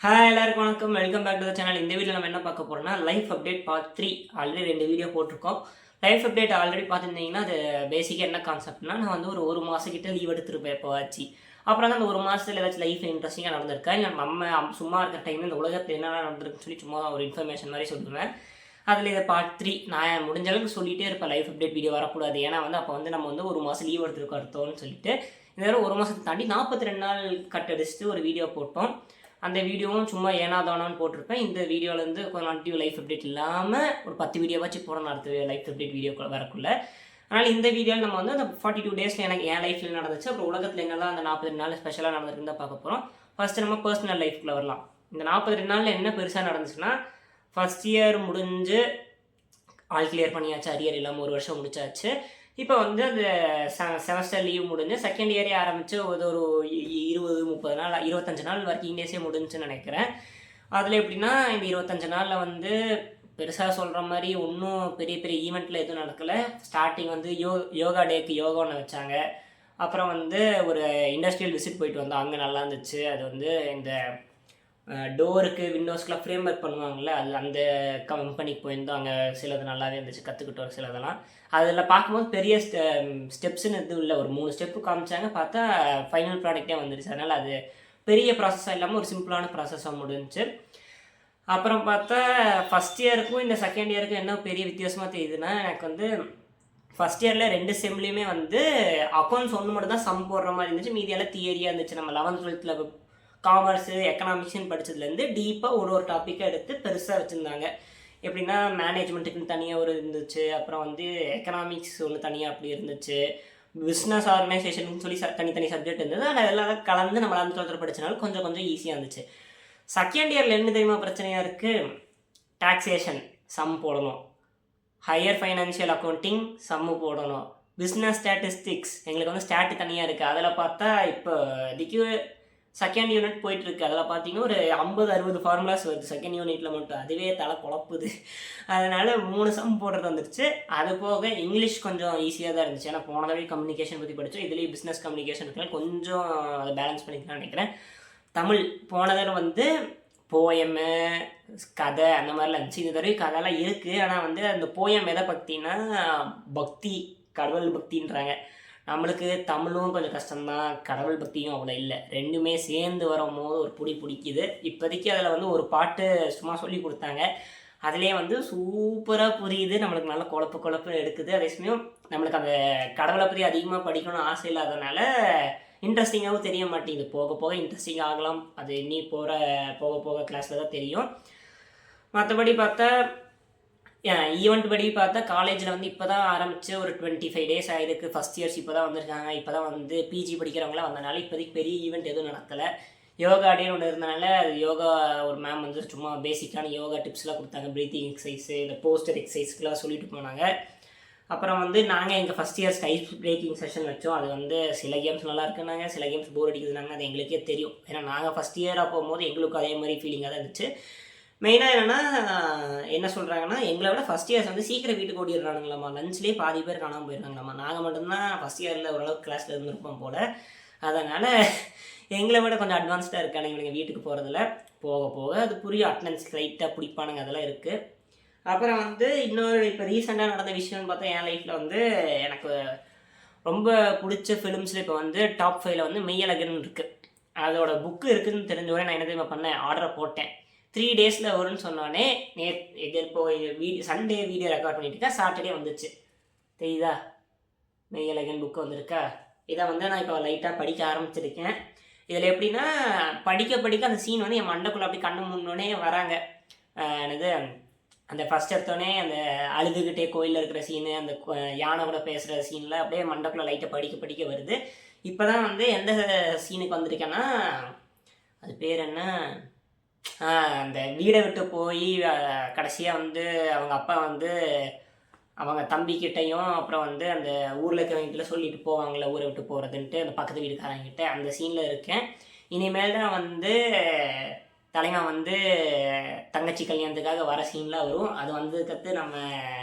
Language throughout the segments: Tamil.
ஹாய் எல்லாருக்கும் வணக்கம். Welcome back to the channel. இந்த வீடியோ நம்ம என்ன பார்க்க போறோம்னா life update part 3. Already 2 video போட்டிருக்கோம். லைஃப் அப்டேட் ஆல்ரெடி பார்த்துருந்தீங்கன்னா அது பேசிக்காக என்ன கான்செப்ட்னா, நான் வந்து ஒரு மாதம் கிட்ட லீவ் எடுத்துருப்பேன் எப்போவாச்சு. அப்புறம் தான் அந்த ஒரு மாதத்தில் ஏதாச்சும் லைஃப் இன்ட்ரெஸ்டிங்காக நடந்திருக்கா, இல்லை நம்ம சும்மா இருக்கிற டைமில் இந்த உலகத்தில் என்னென்ன நடந்திருக்குன்னு சொல்லி சும்மா ஒரு இன்ஃபர்மேஷன் மாதிரி சொல்லுவேன். அதில் இதை பார்ட் 3 நான் முடிஞ்ச அளவுக்கு சொல்லிகிட்டே இருப்பேன். லைஃப் அப்டேட் வீடியோ வரக்கூடாது, ஏன்னா வந்து அப்போ வந்து நம்ம வந்து ஒரு மாதம் லீவ் எடுத்துருக்கோம் அர்த்தம்னு சொல்லிட்டு இந்த தடவை ஒரு மாதத்தை தாண்டி 42 நாள் கட் அடிச்சுட்டு ஒரு வீடியோ போட்டோம். அந்த வீடியோவும் சும்மா ஏனாதானான்னு போட்டிருப்பேன். இந்த வீடியோலேருந்து கொஞ்சம் கண்டினியூ லைஃப் அப்டேட் இல்லாமல் ஒரு 10 வீடியோவாச்சும் போடணும் அடுத்த லைஃப் அப்டேட் வீடியோ வரக்குள்ள. அதனால் இந்த வீடியோவில் நம்ம வந்து அந்த 42 டேஸில் எனக்கு என் லைஃப்பில் நடந்துச்சு, அப்புறம் உலகத்தில் என்னெல்லாம் அந்த 42 நாள் ஸ்பெஷலாக நடந்திருக்குன்னு தான் பார்க்க போகிறோம். ஃபஸ்ட்டு நம்ம பர்சனல் லைஃப்குள்ளே வரலாம். இந்த 42 நாளில் என்ன பெருசாக நடந்துச்சுன்னா, ஃபஸ்ட் இயர் முடிஞ்சு ஆல் கிளியர் பண்ணியாச்சு, அரியர் இல்லாமல் ஒரு வருஷம் முடிச்சாச்சு. இப்போ வந்து அந்த செமஸ்டர் லீவ் முடிஞ்சு செகண்ட் இயரே ஆரம்பித்து ஒரு 20-30 நாள் 25 நாள் ஒர்க்கிங் டேஸே முடிஞ்சுன்னு நினைக்கிறேன். அதில் எப்படின்னா இந்த 25 நாளில் வந்து பெருசாக சொல்கிற மாதிரி ஒன்றும் பெரிய பெரிய ஈவெண்ட்டில் எதுவும் நடக்கலை. ஸ்டார்டிங் வந்து யோகா டேக்கு யோகா ஒன்று வச்சாங்க. அப்புறம் வந்து ஒரு இண்டஸ்ட்ரியல் விசிட் போயிட்டு வந்தோம், அங்கே நல்லா இருந்துச்சு. அது வந்து இந்த டோருக்கு விண்டோஸ்க்கெலாம் ஃப்ரேம் ஒர்க் பண்ணுவாங்கள்ல, அது அந்த கம்பெனிக்கு போயிருந்தோம். அங்கே சிலது நல்லாவே இருந்துச்சு, கற்றுக்கிட்டோம் சிலதெல்லாம். அதில் பார்க்கும்போது பெரிய ஸ்டெப்ஸுன்னு எதுவும் இல்லை, ஒரு 3 ஸ்டெப்பு காமிச்சாங்க, பார்த்தா ஃபைனல் ப்ராடக்டே வந்துடுச்சு. அதனால் அது பெரிய ப்ராசஸாக இல்லாமல் ஒரு சிம்பிளான ப்ராசஸாக முடிஞ்சிச்சு. அப்புறம் பார்த்தா ஃபஸ்ட் இயருக்கும் இந்த செகண்ட் இயருக்கும் என்ன பெரிய வித்தியாசமாக தெரியுதுன்னா, எனக்கு வந்து ஃபஸ்ட் இயரில் 2 செம்லேயுமே வந்து அக்கௌண்ட்ஸ் ஒன்று மட்டும் தான் சம் போடுற மாதிரி இருந்துச்சு, மீதியெல்லாம் தியரியாக இருந்துச்சு. நம்ம 11th 12th காமர்ஸு எக்கனாமிக்ஸ்ன்னு படித்ததுலேருந்து டீப்பாக ஒரு டாப்பிக்காக எடுத்து பெருசாக வச்சுருந்தாங்க. எப்படின்னா மேனேஜ்மெண்ட்டுக்குன்னு தனியாக ஒரு இருந்துச்சு, அப்புறம் வந்து எக்கனாமிக்ஸ் ஒன்று தனியாக அப்படி இருந்துச்சு, பிஸ்னஸ் ஆர்கனைசேஷன் சொல்லி தனித்தனி சப்ஜெக்ட் இருந்தது. அதில் எல்லாம் கலந்து நம்ம 11th 12th படித்தனால கொஞ்சம் கொஞ்சம் ஈஸியாக இருந்துச்சு. செகண்ட் இயரில் என்ன தெரியுமா பிரச்சனையாக இருக்குது, டாக்ஸேஷன் சம் போடணும், ஹையர் ஃபைனான்ஷியல் அக்கௌண்டிங் சம்மு போடணும், பிஸ்னஸ் ஸ்டாட்டிஸ்டிக்ஸ் எங்களுக்கு வந்து ஸ்டாட்டு தனியாக இருக்குது. அதில் பார்த்தா இப்போ இதுக்கு செகண்ட் யூனிட் போயிட்டுருக்கு. அதில் பார்த்தீங்கன்னா ஒரு 50-60 ஃபார்முலாஸ் வருது செகண்ட் யூனிட்டில் மட்டும். அதுவே தலை குழப்புது. அதனால் 3 சம் போடுறது வந்துடுச்சு. அது போக இங்கிலீஷ் கொஞ்சம் ஈஸியாக தான் இருந்துச்சு, ஏன்னா போன தடவை கம்யூனிகேஷன் பற்றி படித்தோம், இதுலேயும் பிஸ்னஸ் கம்யூனிகேஷன் இருக்கலாம், கொஞ்சம் அதை பேலன்ஸ் பண்ணிக்கலாம்னு நினைக்கிறேன். தமிழ் போன தடவை வந்து போயமு கதை அந்த மாதிரிலாம் இருந்துச்சு. இந்த தடவை கதைலாம் இருக்குது, ஆனால் வந்து அந்த போயம் எதை பற்றினா பக்தி, கடவுள் பக்தின்றாங்க. நம்மளுக்கு தமிழும் கொஞ்சம் கஷ்டம்தான், கடவுள் பக்தியும் அவ்வளோ இல்லை, ரெண்டுமே சேர்ந்து வரும்போது ஒரு பிடிக்குது. இப்போதைக்கு அதில் வந்து ஒரு பாட்டு சும்மா சொல்லி கொடுத்தாங்க, அதிலே வந்து சூப்பராக புரியுது, நம்மளுக்கு நல்ல குழப்பு எடுக்குது. அதே சமயம் நம்மளுக்கு அந்த கடவுளை பற்றி அதிகமாக படிக்கணும்னு ஆசை இல்லாதனால இன்ட்ரெஸ்டிங்காகவும் தெரிய மாட்டேங்குது. போக போக இன்ட்ரெஸ்டிங் ஆகலாம், அது இனி போக போக கிளாஸில் தான் தெரியும். மற்றபடி பார்த்தா ஈவெண்ட் படி பார்த்தா காலேஜில் வந்து இப்போ தான் ஆரம்பித்து ஒரு 25 டேஸ் ஆகிருக்கு. ஃபஸ்ட் இயர்ஸ் இப்போ தான் வந்திருக்காங்க. இப்போ தான் வந்து பிஜி படிக்கிறவங்களாம் வந்தனால இப்போதைக்கு பெரிய ஈவெண்ட் எதுவும் நடக்கலை. யோகா டேன்னு ஒன்று இருந்தனால யோகா ஒரு மேம் வந்து சும்மா பேசிக்கான யோகா டிப்ஸ்லாம் கொடுத்தாங்க, ப்ரீத்திங் எக்ஸசைஸு, இந்த போஸ்டர் எக்ஸசைஸ்க்கெலாம் சொல்லிட்டு போனாங்க. அப்புறம் வந்து நாங்கள் எங்கள் first years ice breaking session வச்சோம். அது வந்து சில கேம்ஸ் நல்லா இருக்குனாங்க, சில கேம்ஸ் போர் அடிக்குதுனாங்க. அது எங்களுக்கே தெரியும், ஏன்னா நாங்கள் ஃபஸ்ட் இயராக போகும்போது எங்களுக்கு அதே மாதிரி ஃபீலிங்காக தான் இருந்துச்சு. மெயினாக என்னென்னா என்ன சொல்கிறாங்கன்னா, எங்களை விட ஃபஸ்ட் இயர்ஸ் வந்து சீக்கிரம் வீட்டுக்கு ஓடிடுறானுங்களாம்மா, லஞ்ச்லேயே பாதி பேர் காணாமல் போயிடுறாங்களாம்மா. நாங்கள் மட்டும்தான் ஃபஸ்ட் இயரில் ஓரளவுக்கு கிளாஸில் இருந்திருப்போம் போல். அதனால் எங்களை விட கொஞ்சம் அட்வான்ஸ்டாக இருக்கானுங்க இவங்க வீட்டுக்கு போகிறதுல. போக போக அது புரியும், அட்டனன்ஸ் லைட்டாக பிடிப்பானுங்க, அதெல்லாம் இருக்குது. அப்புறம் வந்து இன்னொரு இப்போ ரீசெண்டாக நடந்த விஷயம்னு பார்த்தா, என் லைஃப்பில் வந்து எனக்கு ரொம்ப பிடிச்ச ஃபிலிம்ஸில் இப்போ வந்து டாப் 5ல் வந்து மெய்யழகன் இருக்குது. அதோட புக்கு இருக்குதுன்னு தெரிஞ்சவரை நான் என்ன தெரியுமா பண்ணேன், ஆர்டரை போட்டேன். 3 டேஸில் வரும்னு சொன்னோடனே இப்போ சண்டே வீடியோ ரெக்கார்ட் பண்ணிட்டு இருக்கேன், சாட்டர்டே வந்துச்சு. தெரியுதா, மெய்யழகன் புக்கு வந்திருக்கா. இதை வந்து நான் இப்போ லைட்டாக படிக்க ஆரம்பிச்சிருக்கேன். இதில் எப்படின்னா படிக்க அந்த சீன் வந்து என் மண்டைக்குள்ளே அப்படி கண்ணு முன்னோடனே வராங்க. என்னது அந்த ஃபஸ்ட் எடுத்தோடனே அந்த அழுதுகிட்டே கோயிலில் இருக்கிற சீனு, அந்த யானை கூட பேசுகிற சீனில் அப்படியே மண்டைக்குள்ளே லைட்டாக படிக்க வருது. இப்போ தான் வந்து எந்த சீனுக்கு வந்திருக்கேன்னா, அது பேர் என்ன, அந்த வீடை விட்டு போய் கடைசியாக வந்து அவங்க அப்பா வந்து அவங்க தம்பிக்கிட்டையும் அப்புறம் வந்து அந்த ஊரில் இருக்கிறவங்கிட்ட சொல்லிட்டு போவாங்களே ஊரை விட்டு போகிறதுன்ட்டு, அந்த பக்கத்து வீட்டுக்காரங்கிட்ட அந்த சீனில் இருக்கேன். இனிமேல் தான் வந்து தலைவன் வந்து தங்கச்சி கல்யாணத்துக்காக வர சீன்லாம் வரும். அது வந்து கற்று நம்ம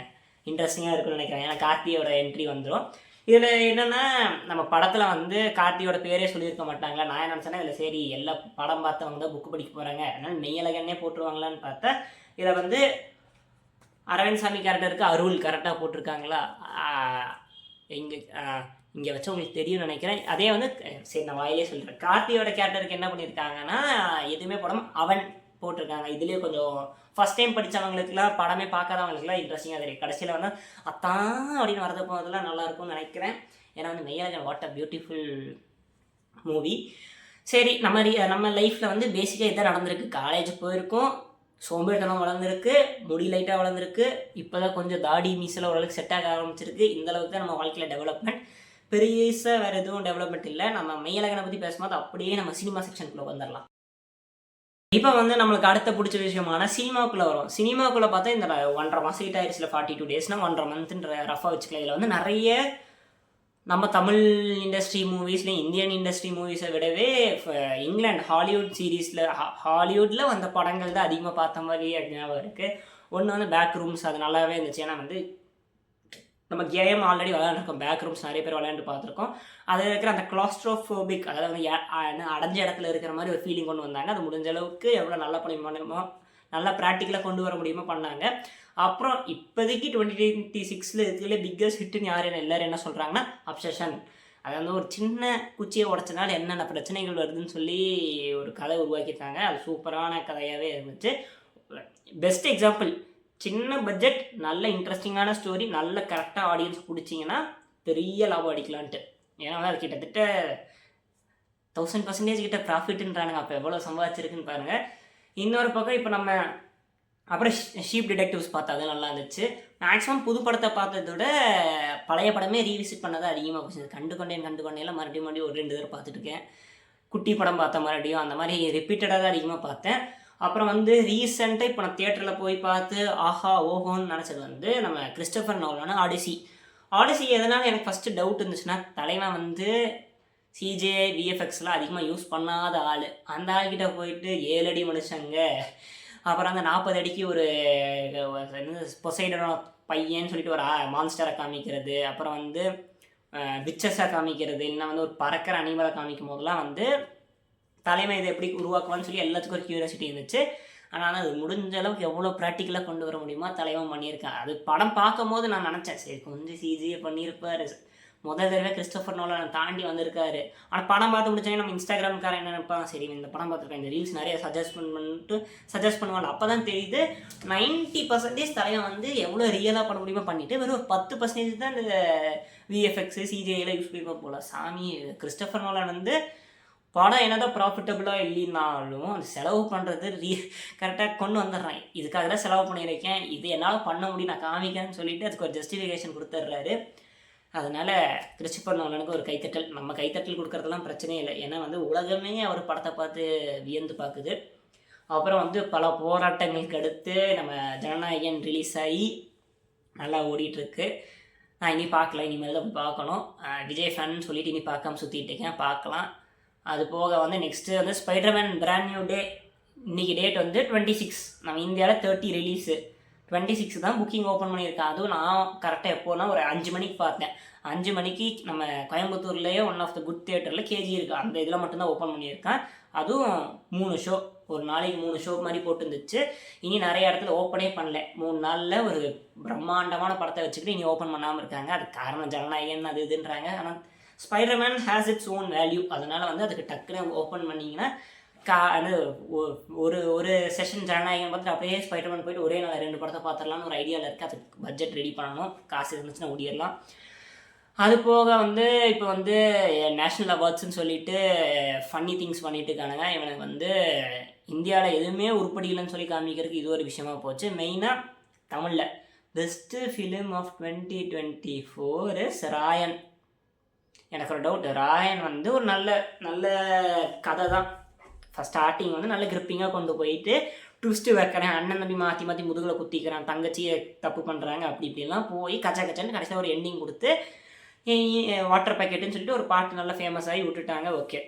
இன்ட்ரெஸ்டிங்காக இருக்குன்னு நினைக்கிறேன், ஏன்னா கார்த்தியோட என்ட்ரி வந்துடும். இதில் என்னென்னா நம்ம படத்தில் வந்து கார்த்தியோட பேரே சொல்லியிருக்க மாட்டாங்களா. நான் என்ன நினச்சேன்னா இதில் சரி எல்லா படம் பார்த்தவங்க தான் புக்கு படிக்க போகிறாங்க, அதனால் மெய்யழகன்னே போட்டுருவாங்களான்னு பார்த்தா இதில் வந்து அரவிந்த் சாமி கேரக்டருக்கு அருள் கரெக்டாக போட்டிருக்காங்களா. இங்கே வச்சு உங்களுக்கு தெரியும்னு நினைக்கிறேன். அதே வந்து சரி நான் வாயிலே சொல்கிறேன். கார்த்தியோட கேரக்டருக்கு என்ன பண்ணியிருக்காங்கன்னா எதுவுமே படம் அவன் போட்டிருக்காங்க. இதுலேயே கொஞ்சம் ஃபஸ்ட் டைம் படித்தவங்களுக்குலாம் படமே பார்க்காதவங்களுக்குலாம் இன்ட்ரெஸ்டிங்காக தெரியும். கடைசியில் வந்து அத்தான் அப்படின்னு வரது போகிறதுலாம் நல்லாயிருக்கும்னு நினைக்கிறேன். ஏன்னா வந்து Meiyazhagan what a beautiful movie. சரி நம்ம லைஃப்பில் வந்து பேசிக்காக இதான் நடந்திருக்கு. காலேஜ் போயிருக்கோம், சோம்பேறித்தனம் வளர்ந்துருக்கு, முடி லைட்டாக வளர்ந்துருக்கு, இப்போ தான் கொஞ்சம் தாடி மீசில் ஓரளவுக்கு செட் ஆக ஆரம்பிச்சிருக்கு. இந்தளவுக்கு தான் நம்ம வாழ்க்கையில் டெவலப்மெண்ட். பெருசாக வேறு எதுவும் டெவலப்மெண்ட் இல்லை. நம்ம மெய்யழகனை பற்றி பேசும்போது அப்படியே நம்ம சினிமா செக்ஷனுக்குள்ளே வந்துடலாம். இப்போ வந்து நம்மளுக்கு அடுத்த பிடிச்ச விஷயமான சினிமாவுக்குள்ளே வரும். சினிமாவுக்குள்ளே பார்த்தா இந்த 1.5 மாதம் கிட்ட ஆயிடுச்சுல, 42 டேஸ்னால் 1.5 மந்த்ன்ற ரஃபாக வச்சுக்கலாம். இதில் வந்து நிறைய நம்ம தமிழ் இண்டஸ்ட்ரி மூவிஸ்லேயும் இந்தியன் இண்டஸ்ட்ரி மூவிஸை விடவே இங்கிலாந்து ஹாலிவுட் சீரீஸில் ஹாலிவுட்டில் வந்த படங்கள் தான் அதிகமாக பார்த்த மாதிரி ஞாபகம் இருக்குது. ஒன்று வந்து பேக் ரூம்ஸ், அது நல்லாவே இருந்துச்சு. ஏன்னா வந்து நம்ம கேம் ஆல்ரெடி விளையாண்டுருக்கோம், பேக் ரூம்ஸ் நிறைய பேர் விளையாண்டு பார்த்துருக்கோம். அதில் இருக்கிற அந்த கிளாஸ்ட்ரோஃபோபிக், அதாவது வந்து அடைஞ்ச இடத்துல இருக்கிற மாதிரி ஒரு ஃபீலிங் கொண்டு வந்தாங்க. அது முடிஞ்ச அளவுக்கு எவ்வளோ நல்லா பண்ணணுமோ நல்லா ப்ராக்டிக்கலாக கொண்டு வர முடியுமோ பண்ணாங்க. அப்புறம் இப்போதைக்கு 2026 இருக்கிற பிக்கஸ்ட் ஹிட்டுன்னு எல்லோரும் என்ன சொல்கிறாங்கன்னா அப்சஷன். அது வந்து ஒரு சின்ன குச்சியை உடச்சனால என்னென்ன பிரச்சனைகள் வருதுன்னு சொல்லி ஒரு கதை உருவாக்கியிருக்காங்க. அது சூப்பரான கதையாகவே இருந்துச்சு. பெஸ்ட் எக்ஸாம்பிள், சின்ன பட்ஜெட், நல்ல இன்ட்ரெஸ்டிங்கான ஸ்டோரி, நல்ல கரெக்டாக ஆடியன்ஸ் பிடிச்சிங்கன்னா பெரிய லாபம் அடிக்கலான்ட்டு. ஏன்னா வந்து அது கிட்டத்தட்ட 1000% கிட்ட ப்ராஃபிட்டுன்றானுங்க. அப்போ எவ்வளோ சம்பாதிச்சிருக்குன்னு பாருங்கள். இன்னொரு பக்கம் இப்போ நம்ம அப்புறம் ஷீப் டிடெக்டிவ்ஸ் பார்த்தா அது நல்லா இருந்துச்சு. மேக்ஸிமம் புது படத்தை பார்த்ததை விட பழைய படமே ரீவிசிட் பண்ணதான் அதிகமாக போச்சு. கண்டு கொண்டேன் மறுபடியும் ஒரு 2 தடவை பார்த்துட்ருக்கேன். குட்டி படம் பார்த்த மறுபடியும் அந்த மாதிரி ரிப்பீட்டடாக தான் அதிகமாக பார்த்தேன். அப்புறம் வந்து ரீசெண்டாக இப்போ நான் தியேட்டரில் போய் பார்த்து ஆஹா ஓஹோன்னு நினச்சது வந்து நம்ம கிறிஸ்டோஃபர் நோலான ஆடிசி. எதனால் எனக்கு ஃபஸ்ட்டு டவுட் இருந்துச்சுன்னா, தலைவன் வந்து சிஜே விஎஃப்எக்ஸ்லாம் அதிகமாக யூஸ் பண்ணாத ஆள். அந்த ஆள்கிட்ட போயிட்டு 7 அடி மனுஷங்க, அப்புறம் அந்த 40 அடிக்கு ஒரு பொசைடனோ பையன்னு சொல்லிட்டு ஒரு மான்ஸ்டரை காமிக்கிறது, அப்புறம் வந்து விச்சஸாக காமிக்கிறது, இல்லைன்னா வந்து ஒரு பறக்கிற அனிமலை காமிக்கும் போதெல்லாம் வந்து தலைமை இதை எப்படி உருவாக்குவான்னு சொல்லி எல்லாத்துக்கும் ஒரு க்யூரியாசிட்டி இருந்துச்சு. ஆனால் அது முடிஞ்ச அளவுக்கு எவ்வளோ ப்ராக்டிக்கலாக கொண்டு வர முடியுமோ தலைவன் பண்ணியிருக்கேன். அது படம் பார்க்கும் போது நான் நினச்சேன் சரி கொஞ்சம் சிஜியை பண்ணியிருப்பார், முதல் தடவை கிறிஸ்டோஃபர் நோலான் தாண்டி வந்திருக்காரு. ஆனால் படம் பார்த்து முடிச்சோன்னே நம்ம இன்ஸ்டாகிராம்காரன் என்ன நினைப்பான், சரி இந்த படம் பார்த்துருக்கேன், இந்த ரீல்ஸ் நிறைய சஜஸ்ட் பண்ணுவாங்க. அப்போ தான் தெரியுது 90% தலைவன் வந்து எவ்வளோ ரியலாக பண்ண முடியுமோ பண்ணிவிட்டு வெறும் 10% தான் இந்த விஎஃப்எக்ஸு சிஜிஐயில் யூஸ் பண்ணிப்போம் போல். சாமி, கிறிஸ்டோஃபர் நோலான் வந்து படம் என்னதான் ப்ராஃபிட்டபுளாக இல்லைனாலும் அது செலவு பண்ணுறது கரெக்டாக கொண்டு வந்துடுறான். இதுக்காக தான் செலவு பண்ணியிருக்கேன், இது என்னால் பண்ண முடியும், நான் காமிக்கிறேன்னு சொல்லிவிட்டு அதுக்கு ஒரு ஜஸ்டிஃபிகேஷன் கொடுத்துட்றாரு. அதனால் கிறிஸ்டோஃபர் நோலானுக்கு ஒரு கைத்தட்டல். நம்ம கைத்தட்டல் கொடுக்குறதுலாம் பிரச்சனையே இல்லை, ஏன்னா வந்து உலகமே அவர் படத்தை பார்த்து வியந்து பார்க்குது. அப்புறம் வந்து பல போராட்டங்களுக்கு அடுத்து நம்ம ஜனநாயகன் ரிலீஸ் ஆகி நல்லா ஓடிட்டுருக்கு. நான் இனி பார்க்கல, இனிமேல் தான் பார்க்கணும். விஜய் ஃபேன் சொல்லிட்டு இனி பார்க்காம சுற்றிட்டு இருக்கேன், பார்க்கலாம். அது போக வந்து நெக்ஸ்ட்டு வந்து ஸ்பைடர்மேன் பிராண்ட் நியூ டே. இன்றைக்கி டேட் வந்து 26, நம்ம இந்தியாவில் 30 ரிலீஸு. 26 தான் புக்கிங் ஓப்பன் பண்ணியிருக்கேன். அதுவும் நான் கரெக்டாக எப்போனா ஒரு 5 மணிக்கு பார்த்தேன். 5 மணிக்கு நம்ம கோயம்புத்தூர்லேயே ஒன் ஆஃப் த குட் தியேட்டரில் கேஜி இருக்குது, அந்த இதில் மட்டும்தான் ஓப்பன் பண்ணியிருக்கேன். அதுவும் 3 ஷோ, ஒரு நாளைக்கு 3 ஷோ மாதிரி போட்டுருந்துச்சு. இனி நிறைய இடத்துல ஓப்பனே பண்ணல. 3 நாளில் ஒரு பிரம்மாண்டமான படத்தை வச்சுக்கிட்டு இனி ஓப்பன் பண்ணாமல் இருக்காங்க. அது காரணம் ஜனநாயகன் அது இதுன்றாங்க. ஆனால் Spiderman has its own value. அதனால் வந்து அதுக்கு டக்குன்னு ஓப்பன் பண்ணிங்கன்னா ஒரு செஷன் ஜனநாயகன் பார்த்துட்டு அப்படியே ஸ்பைடர்மேன் போய்ட்டு ஒரே நாள் 2 படத்தை பார்த்துடலான்னு ஒரு ஐடியாவில் இருக்குது. அதுக்கு பட்ஜெட் ரெடி பண்ணணும், காசு இருந்துச்சுன்னா ஓடிடலாம். அது போக வந்து இப்போ வந்து நேஷ்னல் அவார்ட்ஸ்ன்னு சொல்லிட்டு ஃபன்னி திங்ஸ் பண்ணிட்டு இருக்கானுங்க. இவனுக்கு வந்து இந்தியாவில் எதுவுமே உருப்படிகளைன்னு சொல்லி காமிக்கிறதுக்கு இது ஒரு விஷயமா போச்சு. மெயினாக தமிழில் best film of 2024 is Raayan. எனக்கு ஒரு டவுட், ராயன் வந்து ஒரு நல்ல கதை தான். ஃபஸ்ட் ஸ்டார்டிங் வந்து நல்ல கிரிப்பிங்காக கொண்டு போயிட்டு ட்விஸ்ட்டு வைக்கிறேன், அண்ணன் தம்பி மாற்றி முதுகில் குத்திக்கிறான், தங்கச்சியை தப்பு பண்ணுறாங்க, அப்படி இப்படிலாம் போய் கச்சன்னு கடைசியாக ஒரு எண்டிங் கொடுத்து வாட்டர் பேக்கெட்டுன்னு சொல்லிட்டு ஒரு பாட்டு நல்லா ஃபேமஸ் ஆகி விட்டுட்டாங்க. ஓகே,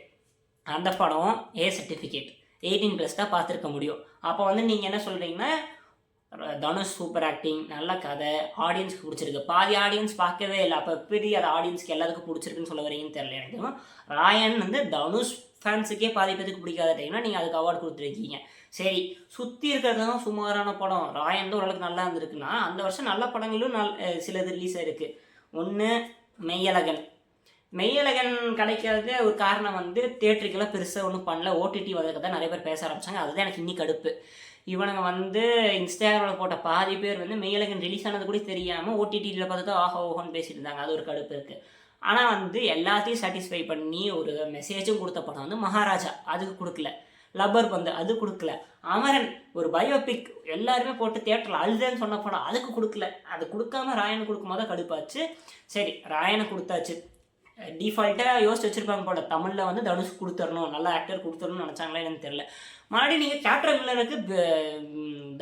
அந்த படம் சர்டிஃபிகேட் 18+ தான் பார்த்துருக்க முடியும். அப்போ வந்து நீங்கள் என்ன சொல்கிறீங்கன்னா தனுஷ் சூப்பர் ஆக்டிங், நல்ல கதை, ஆடியன்ஸ்க்கு பிடிச்சிருக்கு. பாதி ஆடியன்ஸ் பார்க்கவே இல்லை. அப்போ எப்படி அது ஆடியன்ஸ்க்கு எல்லாத்துக்கும் பிடிச்சிருக்குன்னு சொல்ல வரீங்கன்னு தெரியல எனக்கு. ராயன் வந்து தனுஷ் ஃபேன்ஸுக்கே பாதி பேருக்கு பிடிக்காத டைம்னா நீங்கள் அதுக்கு அவார்டு கொடுத்துருக்கீங்க. சரி, சுற்றி இருக்கிறது தான் சுமாரான படம். ராயன் தான் ஓரளவுக்கு நல்லா இருந்திருக்குன்னா அந்த வருஷம் நல்ல படங்களும் சிலது ரிலீஸ் ஆயிருக்கு. ஒன்று மெய்யழகன் கிடைக்காத ஒரு காரணம் வந்து தியேட்டருக்கெல்லாம் பெருசாக ஒன்றும் பண்ணல. ஓடிடி வந்ததுக்கு தான் நிறைய பேர் பேச ஆரம்பித்தாங்க. அதுதான் எனக்கு இன்னி கடுப்பு. இவனுங்க வந்து இன்ஸ்டாகிராமில் போட்ட பாதி பேர் வந்து மெய்யழகன் ரிலீஸ் ஆனது கூட தெரியாமல் ஓடிடியில் பார்த்து தான் ஓஹோன்னு பேசிட்டு இருந்தாங்க. அது ஒரு கடுப்பு இருக்குது. ஆனால் வந்து எல்லாத்தையும் சாட்டிஸ்ஃபை பண்ணி ஒரு மெசேஜும் கொடுத்த படம் வந்து மகாராஜா, அதுக்கு கொடுக்கல. லப்பர் பந்து அது கொடுக்கல. அமரன் ஒரு பயோபிக் எல்லாருமே போட்டு தியேட்டரில் அழுதுன்னு சொன்ன படம், அதுக்கு கொடுக்கல. அது கொடுக்காம ராயனை கொடுக்கும்போது தான் கடுப்பாச்சு. சரி, ராயனை கொடுத்தாச்சு. டிஃபால்ட்டாக யோசிச்சு வச்சுருப்பாங்க போல, தமிழில் வந்து தனுஷ் கொடுத்துடணும், நல்ல ஆக்டர் கொடுத்துடணும்னு நினச்சாங்களா எனக்கு தெரியல. மறுபடியும் நீங்கள் கேப்டன் மில்லருக்கு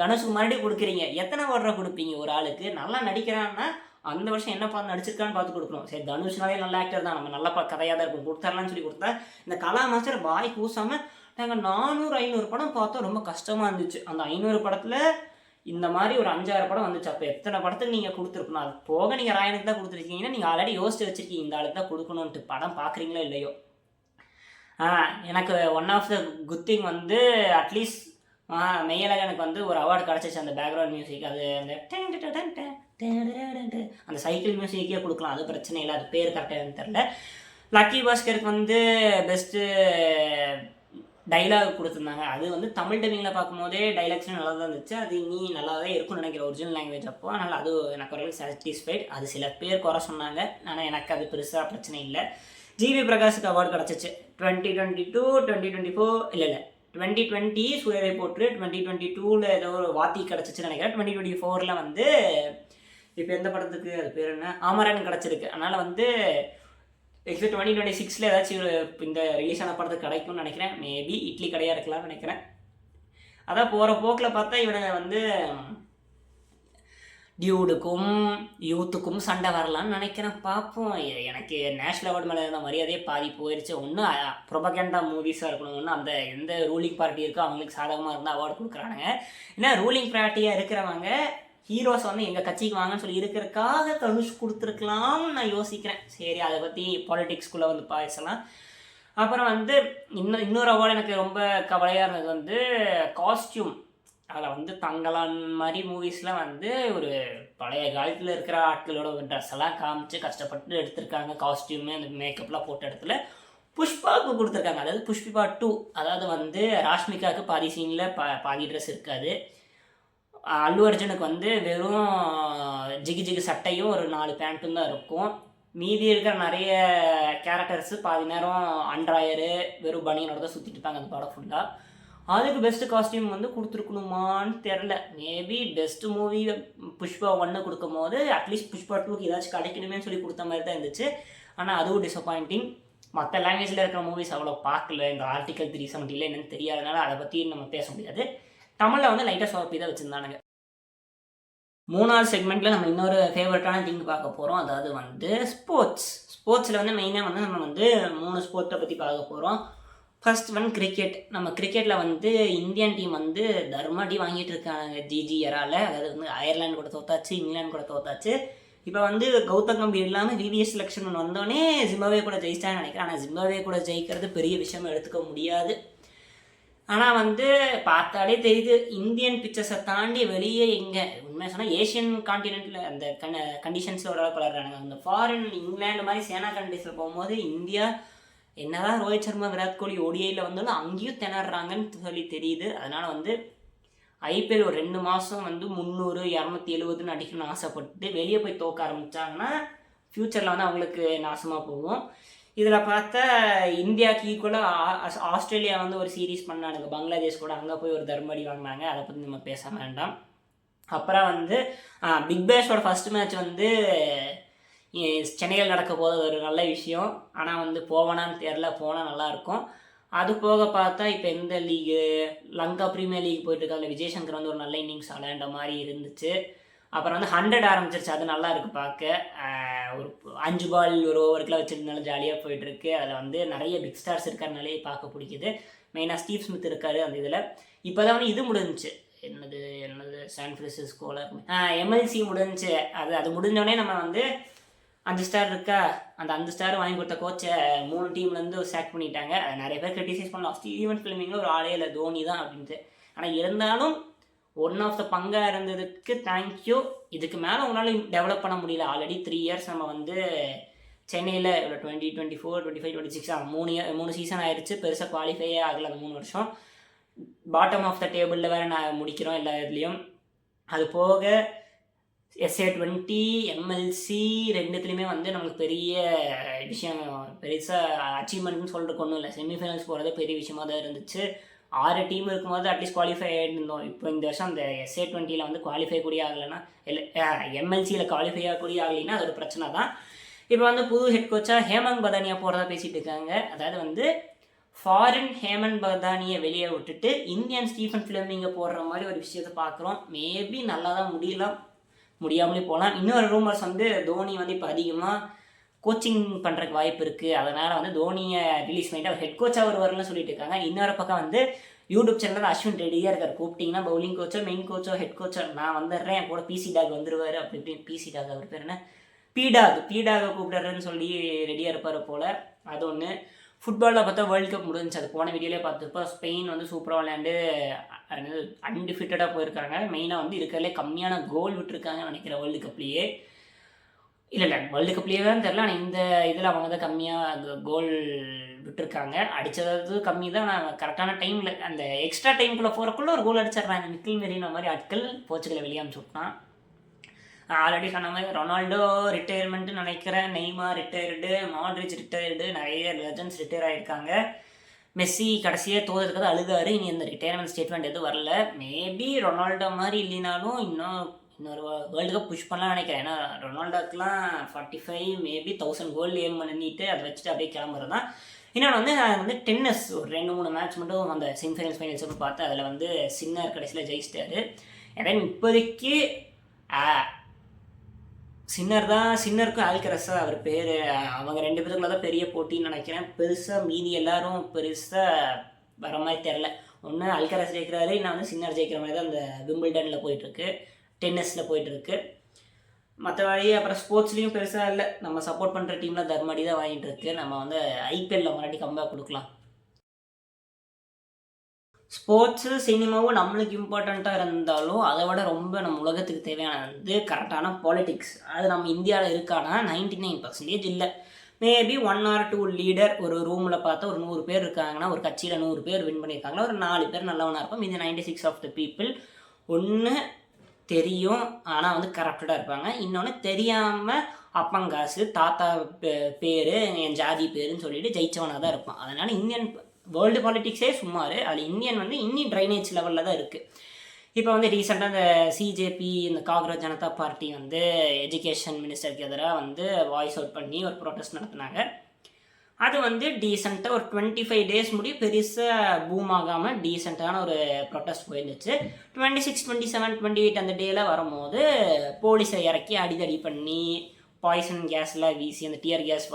தனுஷுக்கு மறுபடியும் கொடுக்குறீங்க. எத்தனை வருடம் கொடுப்பீங்க ஒரு ஆளுக்கு? நல்லா நடிக்கிறான்னா அந்த வருஷம் என்ன பார்த்து நடிச்சிருக்கான்னு பார்த்து கொடுக்கணும். சரி, தனுஷ்னாலே நல்ல ஆக்டர் தான், நம்ம நல்ல கதையாக தான் இருக்கும், கொடுத்துடலான்னு சொல்லி கொடுத்தா இந்த கலா மாஸ்டர் பாய் கூசாமல் நாங்கள் 400-500 படம் பார்த்தோம். ரொம்ப கஷ்டமாக இருந்துச்சு. அந்த 500 படத்தில் இந்த மாதிரி ஒரு 5-6 படம் வந்துச்சு. அப்போ எத்தனை படத்துக்கு நீங்கள் கொடுத்துருக்கணும்? அது போக நீங்கள் ராயனுக்கு தான் கொடுத்துருக்கீங்கன்னா நீங்கள் ஆல்ரெடி யோசிச்சு வச்சுருக்கீங்க இந்த ஆளுக்கு தான் கொடுக்கணுன்ட்டு. படம் பார்க்குறீங்களோ இல்லையோ. எனக்கு one of the good thing வந்து அட்லீஸ்ட் மெய்யழகனுக்கு வந்து ஒரு அவார்டு கிடச்சிச்சு. அந்த பேக்ரவுண்ட் மியூசிக், அது அந்த சைக்கிள் மியூசிக்கே கொடுக்கலாம், அது பிரச்சனை இல்லை. அது பேர் கரெக்டாக தெரில. லக்கி பாஸ்கருக்கு வந்து பெஸ்ட்டு டைலாக் கொடுத்துருந்தாங்க. அது வந்து தமிழ் டப்பிங்கில் பார்க்கும்போதே டைலாக்ஸ்லாம் நல்லா தான் இருந்துச்சு. அது நீ நல்லா தான் இருக்கும்னு நினைக்கிற ஒரிஜினல் லாங்குவேஜ் அப்போ. அதனால் அது எனக்கு ஒரு சாட்டிஸ்ஃபைட். அது சில பேர் குறை சொன்னாங்க, ஆனால் எனக்கு அது பெருசாக பிரச்சனை இல்லை. ஜிவி பிரகாஷுக்கு அவார்டு கிடச்சிச்சு. 2022, 2024 இல்லை 2020 சூரியரை போட்டு, 2022 ஏதோ ஒரு வாத்தி கிடச்சிச்சுன்னு நினைக்கிறேன். 2024 வந்து இப்போ எந்த படத்துக்கு அது பேர் என்ன, அமரன் கிடச்சிருக்கு. அதனால் வந்து 2026 ஏதாச்சும் ஒரு இந்த ரிலீஸ் ஆன படத்துக்கு கிடைக்கும்னு நினைக்கிறேன். மேபி இட்லி கடையாக இருக்கலாம்னு நினைக்கிறேன். அதான் போகிற போக்கில் பார்த்தா இவனை வந்து டியூடுக்கும் யூத்துக்கும் சண்டை வரலான்னு நினைக்கிறேன். பார்ப்போம். எனக்கு நேஷ்னல் அவார்டு மேலே இருந்த மரியாதையே பாதி போயிடுச்சு. ஒன்றும் ப்ரொபகேண்டா மூவிஸாக இருக்கணும், ஒன்று அந்த எந்த ரூலிங் பார்ட்டி இருக்கோ அவங்களுக்கு சாதகமாக இருந்தால் அவார்டு கொடுக்குறானுங்க. ஏன்னா ரூலிங் பார்ட்டியாக இருக்கிறவங்க ஹீரோஸ் வந்து எங்கள் கட்சிக்கு வாங்கன்னு சொல்லி இருக்கிறதுக்காக தனுஷ் கொடுத்துருக்கலாம்னு நான் யோசிக்கிறேன். சரி, அதை பற்றி பாலிடிக்ஸ்குள்ளே வந்து பேசலாம். அப்புறம் வந்து இன்னொரு அவார்டு எனக்கு ரொம்ப கவலையாக இருந்தது வந்து காஸ்டியூம். அதில் வந்து தங்கலான் மாதிரி மூவிஸ்லாம் வந்து ஒரு பழைய காலத்தில் இருக்கிற ஆட்களோட ட்ரெஸ் எல்லாம் காமிச்சு கஷ்டப்பட்டு எடுத்திருக்காங்க. காஸ்டியூமு அந்த மேக்கப்லாம் போட்ட இடத்துல புஷ்பாவுக்கு கொடுத்துருக்காங்க. அதாவது புஷ்பா 2, அதாவது வந்து ராஷ்மிகாவுக்கு பாதி சீனில் பாதி ட்ரெஸ் இருக்காது. அல்லு அர்ஜுனுக்கு வந்து வெறும் ஜிகி சட்டையும் ஒரு 4 பேண்ட்டும் தான் இருக்கும். மீதி இருக்கிற நிறைய கேரக்டர்ஸு பாதி நேரம் அண்ட்ராயரு வெறும் பனியனோட தான் சுற்றிட்டு இருப்பாங்க அந்த படம் ஃபுல்லாக. அதுக்கு பெஸ்ட்டு காஸ்டியூம் வந்து கொடுத்துருக்கணுமான்னு தெரில. மேபி பெஸ்ட்டு மூவி புஷ்பா 1 கொடுக்கும் போது அட்லீஸ்ட் புஷ்பா 2க்கு ஏதாச்சும் கிடைக்கணுமே சொல்லி கொடுத்த மாதிரி தான் இருந்துச்சு. ஆனால் அதுவும் டிசப்பாயிண்டிங். மற்ற லாங்குவேஜில் இருக்கிற மூவிஸ் அவ்வளோ பார்க்கல. இந்த ஆர்டிகல் 370 என்னன்னு தெரியாதனால அதை பற்றி நம்ம பேச முடியாது. தமிழில் வந்து லைட்டாக சோப்பி தான் வச்சுருந்தானுங்க. 3வது செக்மெண்ட்டில் நம்ம இன்னொரு ஃபேவரட்டான திங் பார்க்க போகிறோம். அதாவது வந்து ஸ்போர்ட்ஸில் வந்து மெயினாக வந்து நம்ம வந்து 3 ஸ்போர்ட்டை பற்றி பார்க்க போகிறோம். First one cricket. நம்ம கிரிக்கெட்டில் வந்து இந்தியன் டீம் வந்து தர்மடி வாங்கிட்டு இருக்காங்க ஜிஜிஆரால். அதாவது வந்து அயர்லாந்து கூட தோத்தாச்சு, இங்கிலாந்து கூட தோத்தாச்சு. இப்போ வந்து கௌதம் கம்பீர் இல்லாமல் விவிஎஸ் லக்ஷ்மணன் வந்தோடனே ஜிம்பாவே கூட ஜெயிச்சிட்டான்னு நினைக்கிறேன். ஆனால் ஜிம்பாவே கூட ஜெயிக்கிறது பெரிய விஷயம் எடுத்துக்க முடியாது. ஆனால் வந்து பார்த்தாலே தெரியுது இந்தியன் பிக்சர்ஸை தாண்டி வெளியே எங்கே உண்மையாக சொன்னால் ஏஷியன் கான்டினென்ட்டில் அந்த கண்டிஷன்ஸில் ஓரளவுக்கு வளர்றானுங்க. அந்த ஃபாரின் இங்கிலாந்து மாதிரி சேனா கண்ட்ரீஸில் போகும்போது இந்தியா என்னதான் ரோஹித் சர்மா விராட் கோலி ஓடிஐயில் வந்தாலும் அங்கேயும் திணறாங்கன்னு சொல்லி தெரியுது. அதனால் வந்து ஐபிஎல் ஒரு 2 மாதம் வந்து 300, 270 அடிக்கணும்னு ஆசைப்பட்டு வெளியே போய் தோக்க ஆரம்பித்தாங்கன்னா ஃப்யூச்சரில் வந்து அவங்களுக்கு நாசமாக போகும். இதில் பார்த்தா இந்தியாவுக்கு ஈக்குவலாக ஆஸ்திரேலியா வந்து ஒரு சீரீஸ் பண்ணானுங்க பங்களாதேஷ் கூட. அங்கே போய் ஒரு தர்மடி வாங்கினாங்க. அதை பற்றி நம்ம பேச வேண்டாம். அப்புறம் வந்து பிக் பேஷோட ஃபஸ்ட் மேட்ச் வந்து சென்னையில் நடக்க போது ஒரு நல்ல விஷயம். ஆனால் வந்து போவானான்னு தெரில, போனால் நல்லாயிருக்கும். அது போக பார்த்தா இப்போ எந்த லீகு லங்கா ப்ரீமியர் லீக் போயிட்டு இருக்காங்க. விஜய் சங்கர் வந்து ஒரு நல்ல இன்னிங்ஸ் விளையாண்ட மாதிரி இருந்துச்சு. அப்புறம் வந்து 100 ஆரம்பிச்சிருச்சு. அது நல்லா இருக்குது பார்க்க. ஒரு 5 பால் ஒரு ஓவருக்குலாம் வச்சுருந்தாலும் ஜாலியாக போயிட்டுருக்கு. அதில் வந்து நிறைய பிக் ஸ்டார்ஸ் இருக்கிறனாலே பார்க்க பிடிக்குது. மெயினாக ஸ்டீவ் ஸ்மித் இருக்கார் அந்த இதில். இப்போ தான் வந்து இது முடிஞ்சிச்சு, என்னது சான் ஃப்ரான்சிஸ்கோவில் எம்எல்சி முடிஞ்சு அது முடிஞ்சோடனே நம்ம வந்து 5 ஸ்டார் இருக்கா, அந்த 5 ஸ்டார் வாங்கி கொடுத்த கோச்சை 3 டீம்லேருந்து சேக் பண்ணிட்டாங்க. நிறைய பேர் கிரிட்டிசைஸ் பண்ணலாம், ஸ்டீவன் ஃபிலிமிங்கில் ஒரு ஆளே இல்லை, தோனி தான் அப்படின்ட்டு. ஆனால் இருந்தாலும் ஒன் ஆஃப் த பங்காக இருந்ததுக்கு தேங்க்யூ. இதுக்கு மேலே உங்களால் டெவலப் பண்ண முடியல. ஆல்ரெடி 3 இயர்ஸ் நம்ம வந்து சென்னையில் 2024, 25, 26 3 சீசன் ஆயிடுச்சு. பெருசாக குவாலிஃபையே ஆகலை அந்த 3 வருஷம். பாட்டம் ஆஃப் த டேபிளில் வேறு நான் முடிக்கிறோம் எல்லா இதுலேயும். அது போக SA20, எம்எல்சி ரெண்டுத்துலேயுமே வந்து நம்மளுக்கு பெரிய விஷயம், பெருசாக அச்சீவ்மெண்ட்னு சொல்கிறதுக்கு ஒன்றும் இல்லை. செமிஃபைனல்ஸ் போகிறதே பெரிய விஷயமாக தான் இருந்துச்சு. 6 டீம் இருக்கும்போது அட்லீஸ்ட் குவாலிஃபை ஆகிருந்தோம். இப்போ இந்த வருஷம் அந்த SA20 வந்து குவாலிஃபை கூடிய ஆகலைன்னா, இல்லை எம்எல்சியில் குவாலிஃபை ஆகக்கூடிய ஆகலைன்னா அது ஒரு பிரச்சனை தான். இப்போ வந்து புது ஹெட் கோச்சாக ஹேமந்த் பதானியா போகிறதா பேசிகிட்டு இருக்காங்க. அதாவது வந்து ஃபாரின் ஹேமந்த் பதானியை வெளியே விட்டுட்டு இந்தியன் ஸ்டீஃபன் ஃபிலமிங்கை போடுற மாதிரி ஒரு விஷயத்தை பார்க்குறோம். மேபி நல்லா தான் முடியாமலே போகலாம். இன்னொரு ரூமர்ஸ் வந்து தோனி வந்து இப்போ அதிகமாக கோச்சிங் பண்ணுறதுக்கு வாய்ப்பு இருக்குது, அதனால் வந்து தோனியை ரிலீஸ் பண்ணிட்டு அவர் ஹெட் கோச்சாக வரலன்னு சொல்லிட்டு இருக்காங்க. இன்னொரு பக்கம் வந்து யூடியூப் சேனலில் அஸ்வின் ரெடியாக இருக்கார். கூப்பிட்டிங்கன்னா பவுலிங் கோச்சோ மெயின் கோச்சோ ஹெட் கோச்சோ நான் வந்துடுறேன், என் கூட பிசி டாக் வந்துடுவார் அப்படி இப்படின்னு. பிசி டாக் அவர் பேர் என்ன, பீடாக கூப்பிடுறேன்னு சொல்லி ரெடியாக இருப்பார் போல். அது ஒன்று. ஃபுட்பாலில் பார்த்தா வேர்ல்டு கப் முடிஞ்சிச்சு, அது போன வீடியோலேயே பார்த்துருப்போம். ஸ்பெயின் வந்து சூப்பராக விளையாண்டு அன்டிஃபிட்டடாக போயிருக்காங்க. மெயினாக வந்து இருக்கிறதுலே கம்மியான கோல் விட்டுருக்காங்கன்னு நினைக்கிறேன் வேர்ல்டு கப்லேயே. இல்லை வேர்ல்டு கப்லேயே தான் தெரில, ஆனால் இந்த இதில் அவங்க தான் கம்மியாக கோல் விட்டுருக்காங்க. அடித்தது கம்மி தான், ஆனால் கரெக்டான டைமில் அந்த எக்ஸ்ட்ரா டைமுக்குள்ளே போகிறக்குள்ளே ஒரு கோல் அடிச்சிடுறாங்க. மிக்கல் மெரினா மாதிரி ஆட்கள் போர்ச்சுகலை வெளியே அனுப்பிச்சு விட்டான். ஆல்ரெடி சொன்ன மாதிரி ரொனால்டோ ரிட்டையர்மெண்ட்டு நினைக்கிறேன், நெய்மார் ரிட்டையர்டு, மாட்ரிச் ரிட்டையர்டு, நிறைய லெஜண்ட்ஸ் ரிட்டையர் ஆகிருக்காங்க. மெஸ்ஸி கடைசியாக தோதுறதுக்கு அழுகாரு. இனி இந்த ரிட்டையர்மெண்ட் ஸ்டேட்மெண்ட் எதுவும் வரல. மேபி ரொனால்டோ மாதிரி இல்லைனாலும் இன்னொரு வேர்ல்டு கப் புஷ் பண்ணலாம்னு நினைக்கிறேன். ஏன்னா ரொனால்டோக்கெலாம் 45 மேபி 1000 கோல் ஏம் பண்ணிட்டு அதை வச்சுட்டு அப்படியே கிளம்புறது தான். இன்னொன்று வந்து நான் வந்து டென்னிஸ் ஒரு 2-3 மேட்ச் மட்டும் அந்த செமிஃபைனல்ஸ் ஃபைனல்ஸ் பார்த்து அதில் வந்து சின்னர் கடைசியில் ஜெயிச்சிட்டாரு. ஏன்னா இப்போதைக்கு சின்னருக்கும் ஆல்கரஸா அவர் பேர், அவங்க 2 பேருக்குள்ள தான் பெரிய போட்டின்னு நினைக்கிறேன். பெருசாக மீதி எல்லாரும் பெருசாக வர மாதிரி தெரில. ஒன்று அல்கரஸ் ஜெயிக்கிறாரு, இன்னும் வந்து சின்னர் ஜெயிக்கிற மாதிரி தான் அந்த விம்பிள்டனில் போயிட்டுருக்கு, டென்னிஸில் போயிட்டுருக்கு. மற்றபடி அப்புறம் ஸ்போர்ட்ஸ்லேயும் பெருசாக இல்லை. நம்ம சப்போர்ட் பண்ணுற டீமில் தர்மடி தான் வாங்கிட்டு இருக்கு. நம்ம வந்து ஐபிஎல்லில் மறுபடியும் கம்பேக் கொடுக்கலாம். ஸ்போர்ட்ஸு சினிமாவும் நம்மளுக்கு இம்பார்ட்டண்ட்டாக இருந்தாலும் அதை விட ரொம்ப நம்ம உலகத்துக்கு தேவையானது கரெக்டான பாலிட்டிக்ஸ். அது நம்ம இந்தியாவில் இருக்கானா 99% இல்லை. மேபி 1 or 2 லீடர் ஒரு ரூமில் பார்த்தா ஒரு 100 பேர் இருக்காங்கன்னா, ஒரு கட்சியில் 100 பேர் வின் பண்ணியிருக்காங்கன்னா ஒரு 4 பேர் நல்லவனாக இருப்போம். இந்த 96 ஆஃப் த பீப்புள் ஒன்று தெரியும் ஆனால் வந்து கரப்டடாக இருப்பாங்க. இன்னொன்று தெரியாமல் அப்பங்காசு தாத்தா பேர் என் ஜாதி பேருன்னு சொல்லிட்டு ஜெயிச்சவனாக தான் இருப்பான். அதனால் இந்தியன் வேர்ல்டு பாலிட்டிக்ஸே சும்மாரு, அதில் இந்தியன் வந்து இன்னி ட்ரைனேஜ் லெவலில் தான் இருக்குது. இப்போ வந்து ரீசெண்டாக இந்த சிஜேபி இந்த காங்கிரஸ் ஜனதா பார்ட்டி வந்து எஜுகேஷன் மினிஸ்டருக்கு எதிராக வந்து வாய்ஸ் அவுட் பண்ணி ஒரு ப்ரொட்டஸ்ட் நடத்தினாங்க. அது வந்து டீசெண்டாக ஒரு 25 days முடியும் பெருசாக பூம் ஆகாமல் டீசெண்டான ஒரு ப்ரொட்டஸ்ட் போயிருந்துச்சு. 26, 27, 28 அந்த டேயில் வரும்போது போலீஸை இறக்கி அடிதடி பண்ணி பாய்சன் கேஸ்லாம் வீசி அந்த டியர் கேஸ்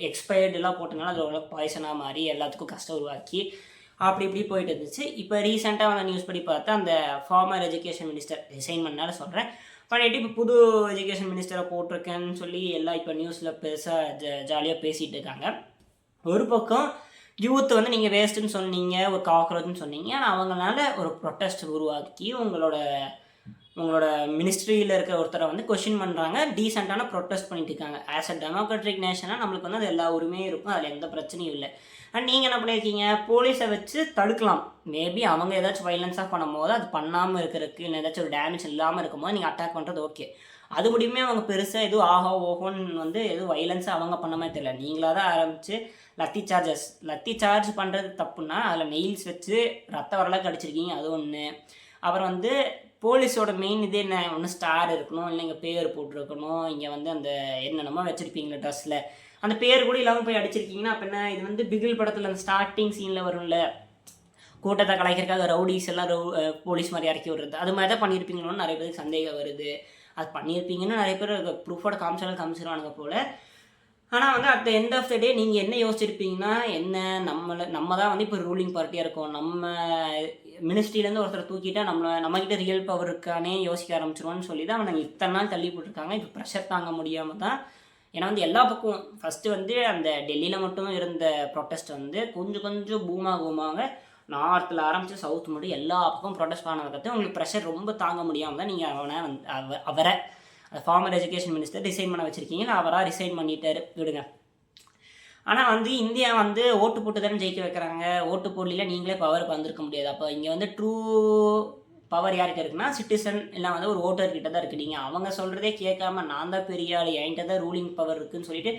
எக்ஸ்பயர்டெலாம் போட்டனால அது ஒரு பாய்சனாக மாறி எல்லாத்துக்கும் கஷ்டம் உருவாக்கி அப்படி இப்படி போயிட்டு இருந்துச்சு. இப்போ ரீசெண்டாக அந்த நியூஸ் படி பார்த்தா அந்த ஃபார்மர் எஜுகேஷன் மினிஸ்டர் ரிசைன் பண்ணால சொல்கிறேன் பண்ணிவிட்டு இப்போ புது எஜுகேஷன் மினிஸ்டரை போட்டிருக்கேன்னு சொல்லி எல்லாம் இப்போ நியூஸில் பெருசாக ஜாலியாக பேசிகிட்டு இருக்காங்க. ஒரு பக்கம் யூத் வந்து நீங்கள் வேஸ்ட்டுன்னு சொன்னீங்க, ஒரு காக்ரோச்னு சொன்னீங்க, ஆனால் அவங்களால ஒரு ப்ரொட்டஸ்ட் உருவாக்கி உங்களோட மினிஸ்ட்ரியில் இருக்கிற ஒருத்தரை வந்து கொஷின் பண்ணுறாங்க. டீசெண்டான ப்ரொட்டஸ்ட் பண்ணிட்டு இருக்காங்க. ஆஸ் அ டெமோக்ராட்டிக் நேஷனாக நம்மளுக்கு வந்து அது எல்லா உரிமையும் இருக்கும், அதில் எந்த பிரச்சனையும் இல்லை. அண்ட் நீங்கள் என்ன பண்ணியிருக்கீங்க, போலீஸை வச்சு தடுக்கலாம். மேபி அவங்க ஏதாச்சும் வைலன்ஸாக பண்ணும்போது அது பண்ணாமல் இருக்கிறதுக்கு இல்லை ஏதாச்சும் ஒரு டேமேஜ் இல்லாமல் இருக்கும்போது நீங்கள் அட்டாக் பண்ணுறது ஓகே. அது முடியுமே அவங்க பெருசாக எதுவும் ஓஹோன்னு வந்து எதுவும் வைலன்ஸாக அவங்க பண்ண மாதிரி தெரியல. நீங்களாக தான் ஆரம்பித்து லத்தி சார்ஜ் பண்ணுறது தப்புன்னா அதில் நெயில்ஸ் வச்சு ரத்த வரலாக்கு அடிச்சிருக்கீங்க, அது ஒன்று. அப்புறம் வந்து போலீஸோட மெயின் இதே என்ன, ஒன்று ஸ்டார் இருக்கணும், இல்லை இங்கே பேர் போட்டிருக்கணும், இங்கே வந்து அந்த என்னென்னமோ வச்சுருப்பீங்களா ட்ரெஸ்ஸில் அந்த பேர் கூட இல்லாமல் போய் அடிச்சிருக்கீங்கன்னா அப்போ என்ன, இது வந்து பிகில் படத்தில் அந்த ஸ்டார்டிங் சீனில் வரும்ல, கூட்டத்தை கலைக்கிறதுக்காக ரவுடிஸ் எல்லாம் போலீஸ் மாதிரி இறக்கி விடுறது, அது மாதிரி தான் பண்ணியிருப்பீங்களோன்னு நிறைய பேருக்கு சந்தேகம் வருது. அது பண்ணியிருப்பீங்கன்னு நிறைய பேர் ப்ரூஃபோட காமிச்சிருவானுங்க போல். ஆனால் வந்து at the end of the day நீங்கள் என்ன யோசிச்சிருப்பீங்கன்னா, என்ன நம்ம தான் வந்து இப்போ ரூலிங் பார்ட்டியாக இருக்கோம், நம்ம மினிஸ்ட்ரியிலேருந்து ஒருத்தர் தூக்கிட்டா நம்மக்கிட்ட ரியல் பவர் இருக்கானே யோசிக்க ஆரம்பிச்சிருவோன்னு சொல்லி தான் அவனை இத்தனை நாள் தள்ளி போட்டிருக்காங்க. இப்போ ப்ரெஷர் தாங்க முடியாமல் தான். ஏன்னா வந்து எல்லா பக்கம் ஃபஸ்ட்டு வந்து அந்த டெல்லியில் மட்டும் இருந்த ப்ரொட்டஸ்ட் வந்து கொஞ்சம் கொஞ்சம் பூமாக நார்த்தில் ஆரம்பித்து சவுத் மட்டும் எல்லா பக்கம் ப்ரொட்டஸ்ட் ஆனதுக்கு உங்களுக்கு ப்ரெஷர் ரொம்ப தாங்க முடியாமல் தான் நீங்கள் அவரை ஃபார்மர் எஜுகேஷன் மினிஸ்டர் ரிசைன் பண்ண வச்சுருக்கீங்க. அவராக ரிசைன் பண்ணிட்டார், விடுங்க. ஆனால் வந்து இந்தியா வந்து ஓட்டு போட்டு தானே ஜெயிக்க வைக்கிறாங்க. ஓட்டு போடல நீங்களே பவருக்கு வந்திருக்க முடியாது. அப்போ இங்கே வந்து ட்ரூ பவர் யாருக்கு இருக்குன்னா சிட்டிசன் இல்லை வந்து ஒரு ஓட்டர்கிட்ட தான் இருக்குது. நீங்கள் அவங்க சொல்கிறதே கேட்காம நான் தான் பெரிய ஆள், என்கிட்ட தான் ரூலிங் பவர் இருக்குதுன்னு சொல்லிட்டு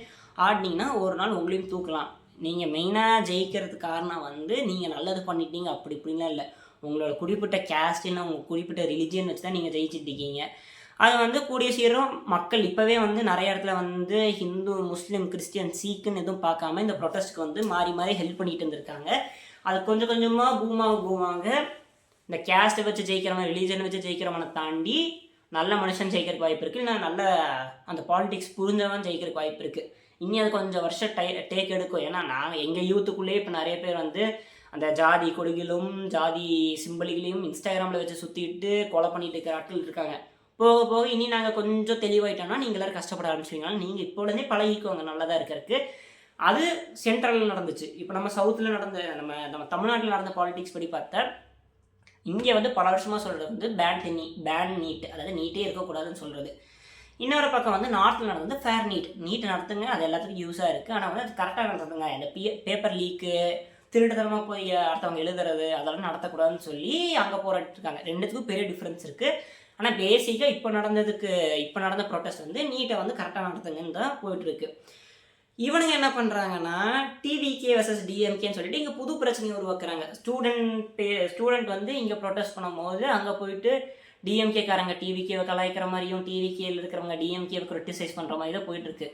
ஆடினீங்கன்னா ஒரு நாள் உங்களையும் தூக்கலாம். நீங்கள் மெயினாக ஜெயிக்கிறதுக்கு காரணம் வந்து நீங்கள் நல்லது பண்ணிட்டீங்க அப்படி இப்படின்லாம் இல்லை. உங்களோட குறிப்பிட்ட கேஸ்ட் இல்லை உங்கள் குறிப்பிட்ட ரிலிஜியன் வச்சு தான் நீங்கள் ஜெயிச்சிட்ருக்கீங்க. அது வந்து கூடிய சீக்கிரம் மக்கள் இப்போவே வந்து நிறைய இடத்துல வந்து ஹிந்து, முஸ்லீம், கிறிஸ்டியன், சீக்குன்னு எதுவும் பார்க்காம இந்த ப்ரொட்டஸ்ட்டுக்கு வந்து மாறி மாறி ஹெல்ப் பண்ணிட்டு இருந்திருக்காங்க. அது கொஞ்சம் கொஞ்சமாக பூமாங்க இந்த கேஸ்ட்டை வச்சு ஜெயிக்கிறவன், ரிலீஜனை வச்சு ஜெயிக்கிறவனை தாண்டி நல்ல மனுஷன் ஜெயிக்கிறதுக்கு வாய்ப்பு இருக்குது. இல்லை நல்ல அந்த பாலிடிக்ஸ் புரிஞ்சவன் ஜெயிக்கிறதுக்கு வாய்ப்பு இருக்குது. இனி அது கொஞ்சம் வருஷம் டேக் எடுக்கும். ஏன்னா நாங்கள் எங்கள் யூத்துக்குள்ளேயே இப்போ நிறைய பேர் வந்து அந்த ஜாதி கொடிகளும் ஜாதி சிம்பிள்களையும் இன்ஸ்டாகிராமில் வச்சு சுற்றிட்டு கொலை பண்ணிட்டு இருக்கிற ஆட்கள் இருக்காங்க. போக போக இனி நாங்கள் கொஞ்சம் தெளிவாயிட்டோம்னா நீங்கள் எல்லோரும் கஷ்டப்பட ஆரம்பிச்சிங்கன்னா நீங்கள் இப்போலேருந்தே பழகிக்குவாங்க நல்லதாக இருக்கிறதுக்கு. அது சென்ட்ரலில் நடந்துச்சு. இப்போ நம்ம சவுத்தில் நடந்த நம்ம தமிழ்நாட்டில் நடந்த பாலிடிக்ஸ் படி பார்த்தா இங்கே வந்து பல வருஷமாக சொல்கிறது வந்து பேன் நீட், அதாவது நீட்டே இருக்கக்கூடாதுன்னு சொல்கிறது. இன்னொரு பக்கம் வந்து நார்த்தில் நடந்தது ஃபேர் நீட் நடத்துங்க, அது எல்லாத்துக்கும் யூஸாக இருக்குது. ஆனால் வந்து அது கரெக்டாக நடத்துங்க. இந்த பேப்பர் லீக்கு, திருட்டுத்தனமாக போய் அடுத்தவங்க எழுதுறது அதெல்லாம் நடத்தக்கூடாதுன்னு சொல்லி அங்கே போராட்டிருக்காங்க. ரெண்டுத்துக்கும் பெரிய டிஃப்ரென்ஸ் இருக்குது. ஆனால் பேசிக்காக இப்போ நடந்த ப்ரொட்டஸ்ட் வந்து நீட்டை வந்து கரெக்டாக நடத்துங்கன்னு தான் போயிட்டுருக்கு. இவனுங்க என்ன பண்ணுறாங்கன்னா டிவிகே வர்சஸ் டிஎம்கேன்னு சொல்லிட்டு இங்கே புது பிரச்சனையை உருவாக்குறாங்க. ஸ்டூடெண்ட் வந்து இங்கே ப்ரொட்டஸ்ட் பண்ணும்போது அங்கே போயிட்டு டிஎம்கேக்காரங்க டிவிகேவை கலாய்க்கிற மாதிரியும் டிவிகேயில் இருக்கிறவங்க டிஎம்கேவை கிரிட்டிசைஸ் பண்ணுற மாதிரி தான் போயிட்டுருக்கு.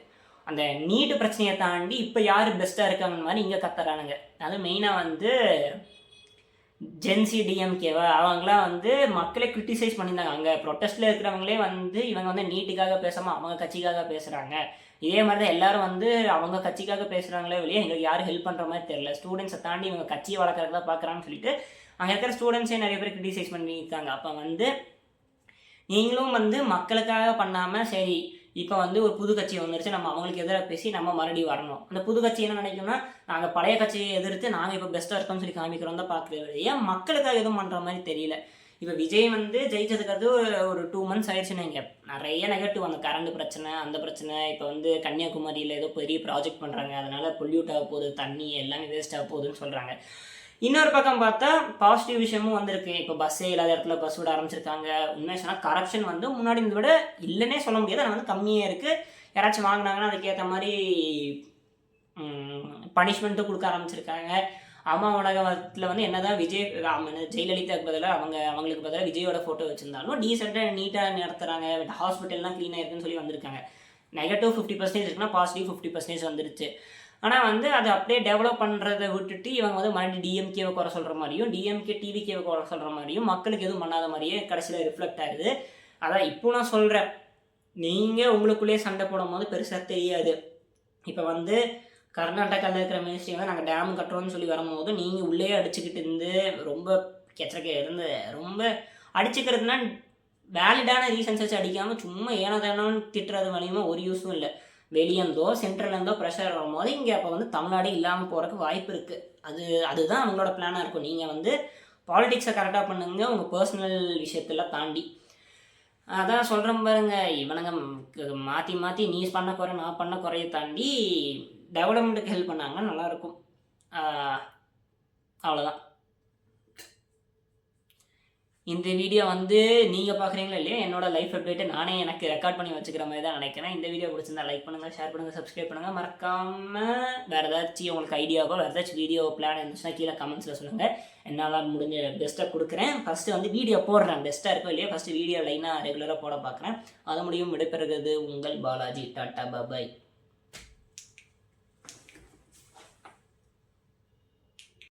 அந்த நீட்டு பிரச்சனையை தாண்டி இப்போ யார் பெஸ்ட்டாக இருக்காங்கன்னு மாதிரி இங்கே கத்துறானுங்க. அது மெயினாக வந்து ஜென்சி டிஎம்கேவா அவங்களாம் வந்து மக்களை கிரிட்டிசைஸ் பண்ணியிருந்தாங்க. அங்கே ப்ரொட்டஸ்ட்டில் இருக்கிறவங்களே வந்து இவங்க வந்து நீட்டுக்காக பேசாமல் அவங்க கட்சிக்காக பேசுகிறாங்க. இதே மாதிரி தான் எல்லோரும் வந்து அவங்க கட்சிக்காக பேசுகிறாங்களே வெளியே எங்களுக்கு யாரும் ஹெல்ப் பண்ணுற மாதிரி தெரியல. ஸ்டூடெண்ட்ஸை தாண்டி இவங்க கட்சியை வளர்க்குறதா பார்க்குறான்னு சொல்லிட்டு அங்கே இருக்கிற ஸ்டூடெண்ட்ஸே நிறைய பேர் கிரிட்டிசைஸ் பண்ணியிருக்காங்க. அப்போ வந்து நீங்களும் வந்து மக்களுக்காக பண்ணாமல் சரி இப்போ வந்து ஒரு புது கட்சி வந்துருச்சு நம்ம அவங்களுக்கு எதிராக பேசி நம்ம மறுபடியும் வரணும். அந்த புது கட்சி என்ன நினைக்கணும்னா நாங்கள் பழைய கட்சியை எதிர்த்து நாங்கள் இப்போ பெஸ்ட்டாக இருக்கோம்னு சொல்லி காமிக்கிறோம் தான் பார்க்குறது. ஏன் மக்களுக்காக எதுவும் பண்ணுற மாதிரி தெரியல. இப்போ விஜய் வந்து ஜெயிச்சதுக்கு ஒரு 2 months ஆயிடுச்சுன்னு இங்கே நிறைய நெகட்டிவ், அந்த கரண்ட் பிரச்சனை, அந்த பிரச்சனை. இப்போ வந்து கன்னியாகுமரியில் ஏதோ பெரிய ப்ராஜெக்ட் பண்ணுறாங்க, அதனால் பொல்யூட் ஆக போகுது, தண்ணி எல்லாமே வேஸ்ட் ஆக போகுதுன்னு சொல்கிறாங்க. இன்னொரு பக்கம் பார்த்தா பாசிட்டிவ் விஷயமும் வந்திருக்கு. இப்போ பஸ்ஸே இல்லாத இடத்துல பஸ் விட ஆரம்பிச்சிருக்காங்க. உண்மையாக சொன்னால் கரப்ஷன் வந்து முன்னாடி இந்த விட இல்லைன்னே சொல்ல முடியாது, ஆனால் வந்து கம்மியாக இருக்குது. யாராச்சும் வாங்கினாங்கன்னா அதுக்கேற்ற மாதிரி பனிஷ்மெண்ட்டும் கொடுக்க ஆரம்பிச்சிருக்காங்க. அம்மா உலகத்தில் வந்து என்னதான் விஜய் ஜெயலலிதாவுக்கு பதிலாக அவங்களுக்கு பதிலாக விஜயோட ஃபோட்டோ வச்சுருந்தாலும் டீசெண்டாக நீட்டாக நடத்துகிறாங்க. ஹாஸ்பிட்டல்லாம் க்ளீனாக இருக்குன்னு சொல்லி வந்திருக்காங்க. நெகட்டிவ் 50% இருக்குன்னா பாசிட்டிவ் 50% வந்துருச்சு. ஆனால் வந்து அதை அப்படியே டெவலப் பண்ணுறதை விட்டுட்டு இவங்க வந்து மறுபடியும் டிஎம்கேவை குறை சொல்கிற மாதிரியும் டிஎம்கே டிவிகேவை குறை சொல்கிற மாதிரியும் மக்களுக்கு எதுவும் பண்ணாத மாதிரியே கடைசியில் ரிஃப்ளெக்ட் ஆகுது. அதான் இப்போ நான் சொல்கிறேன், நீங்கள் உங்களுக்குள்ளேயே சண்டை போடும் போது பெருசாக தெரியாது. இப்போ வந்து கர்நாடகாவில் இருக்கிற மினிஸ்ட்ரி வந்து நாங்கள் டேம் கட்டுறோம்னு சொல்லி வரும்போது நீங்கள் உள்ளே அடிச்சுக்கிட்டு இருந்து ரொம்ப இருந்து ரொம்ப அடிச்சுக்கிறதுனா வேலிடான ரீசன்ஸ் வச்சு அடிக்காமல் சும்மா ஏனோதானோன்னு திட்டுறது வழியுமா ஒரு யூஸும் இல்லை. வெளியேந்தோ சென்ட்ரல்லேருந்தோ ப்ரெஷர் வரும்போது இங்கே அப்போ வந்து தமிழ்நாடு இல்லாமல் போகிறதுக்கு வாய்ப்பு இருக்குது. அதுதான் அவங்களோட பிளானாக இருக்கும். நீங்கள் வந்து பாலிடிக்ஸை கரெக்டாக பண்ணுங்க, உங்கள் பர்சனல் விஷயத்தில் தாண்டி. அதான் சொல்கிறேன் பாருங்க, இவனுங்க மாற்றி நீ பண்ண குறை நான் பண்ண குறையை தாண்டி டெவலப்மெண்ட்டுக்கு ஹெல்ப் பண்ணாங்கன்னா நல்லாயிருக்கும். அவ்வளோதான். இந்த வீடியோ வந்து நீங்கள் பார்க்குறீங்களா இல்லையா, என்னோட லைஃப் அப்டேட்டை நானே எனக்கு ரெக்கார்ட் பண்ணி வச்சுக்கிற மாதிரி தான் நினைக்கிறேன். இந்த வீடியோ பிடிச்சிருந்தா லைக் பண்ணுங்கள், ஷேர் பண்ணுங்கள், சப்ஸ்கிரைப் பண்ணுங்கள். மறக்காமல் வேறு ஏதாச்சும் உங்களுக்கு ஐடியாவோ வேறு ஏதாச்சும் வீடியோ பிளான் இருந்துச்சுன்னா கீழே கமெண்ட்ஸில் சொல்லுங்கள். என்னால் முடிஞ்ச பெஸ்ட்டாக கொடுக்குறேன். ஃபஸ்ட்டு வந்து வீடியோ போடுறேன், பெஸ்ட்டாக இருக்கோ இல்லையா ஃபஸ்ட்டு வீடியோ லைனாக ரெகுலராக போட பார்க்குறேன். அது முடியும். விடைபெறுகிறது உங்கள் பாலாஜி. டாட்டா பாபாய்.